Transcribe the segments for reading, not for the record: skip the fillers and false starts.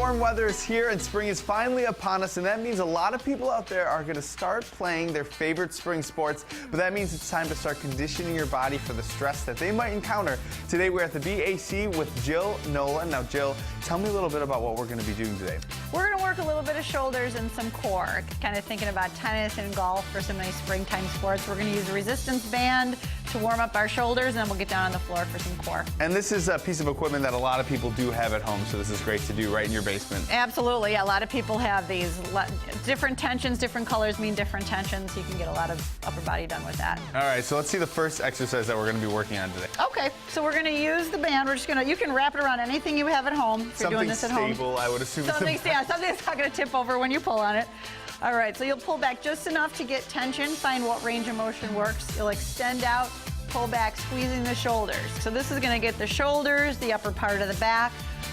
warm weather is here and spring is finally upon us, and that means a lot of people out there are going to start playing their favorite spring sports, but that means it's time to start conditioning your body for the stress that they might encounter. Today we're at the BAC with Jill Nolan. Now Jill, tell me a little bit about what we're going to be doing today. We're going to work a little bit of shoulders and some core, kind of thinking about tennis and golf for some nice springtime sports. We're going to use a resistance band to warm up our shoulders, and then we'll get down on the floor for some core. And this is a piece of equipment that a lot of people do have at home, so this is great to do right in your basement. Absolutely. Yeah, a lot of people have these. Different tensions, different colors mean different tensions. You can get a lot of upper body done with that. All right, so let's see the first exercise that we're going to be working on today. Okay, so we're going to use the band. We're just going to, you can wrap it around anything you have at home if you're doing this at home. Something stable, I would assume. Something that's not going to tip over when you pull on it. All right, so you'll pull back just enough to get tension, find what range of motion works. You'll extend out, pull back, squeezing the shoulders. So this is going to get the shoulders, the upper part of the back,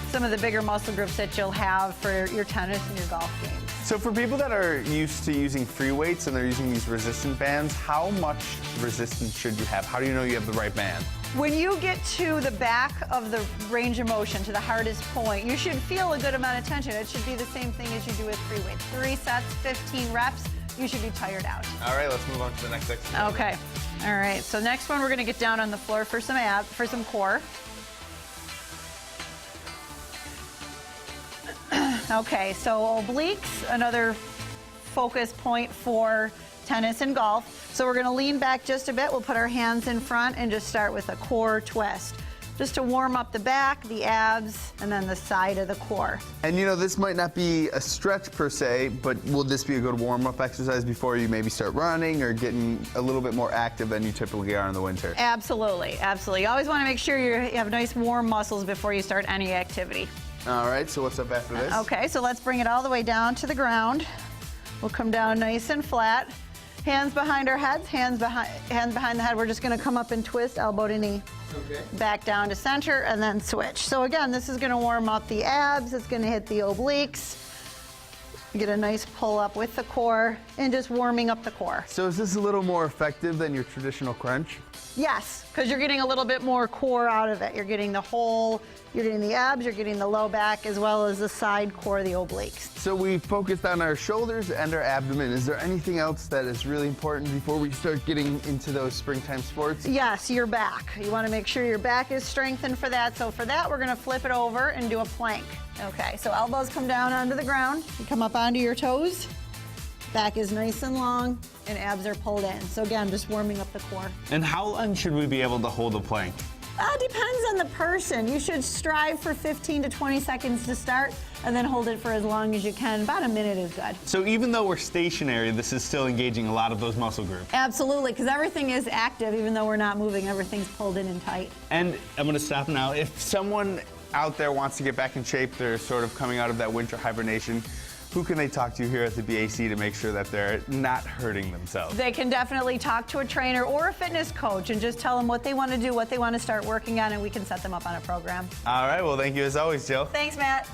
some of the bigger muscle groups that you'll have for your tennis and your golf games. So for people that are used to using free weights and they're using these resistant bands, how much resistance should you have? How do you know you have the right band? When you get to the back of the range of motion, to the hardest point, you should feel a good amount of tension. It should be the same thing as you do with free weights. 3 sets, 15 reps, you should be tired out. All right, let's move on to the next exercise. Okay. All right, so next one we're going to get down on the floor for some core. Okay, so obliques, another focus point for tennis and golf. So we're going to lean back just a bit. We'll put our hands in front and just start with a core twist, just to warm up the back, the abs, and then the side of the core. And you know, this might not be a stretch per se, but will this be a good warm-up exercise before you maybe start running or getting a little bit more active than you typically are in the winter? Absolutely, absolutely. You always want to make sure you have nice warm muscles before you start any activity. All right, so what's up after this? Okay, so let's bring it all the way down to the ground. We'll come down nice and flat. Hands behind our heads, hands behind the head. We're just going to come up and twist, elbow to knee. Okay. Back down to center and then switch. So again, this is going to warm up the abs. It's going to hit the obliques. Get a nice pull up with the core and just warming up the core. So is this a little more effective than your traditional crunch? Yes, because you're getting a little bit more core out of it. You're getting the whole, you're getting the abs, you're getting the low back, as well as the side core, the obliques. So we focused on our shoulders and our abdomen. Is there anything else that is really important before we start getting into those springtime sports? Yes, your back. You want to make sure your back is strengthened for that. So for that, we're going to flip it over and do a plank. Okay, so elbows come down onto the ground. You come up onto your toes. Back is nice and long, and abs are pulled in. So again, just warming up the core. And how long should we be able to hold a plank? Depends on the person. You should strive for 15 to 20 seconds to start, and then hold it for as long as you can. About a minute is good. So even though we're stationary, this is still engaging a lot of those muscle groups? Absolutely, because everything is active. Even though we're not moving, everything's pulled in and tight. And I'm going to stop now. If someone out there wants to get back in shape, they're sort of coming out of that winter hibernation, who can they talk to here at the BAC to make sure that they're not hurting themselves? They can definitely talk to a trainer or a fitness coach and just tell them what they want to do, what they want to start working on, and we can set them up on a program. All right, well, thank you as always, Jill. Thanks, Matt.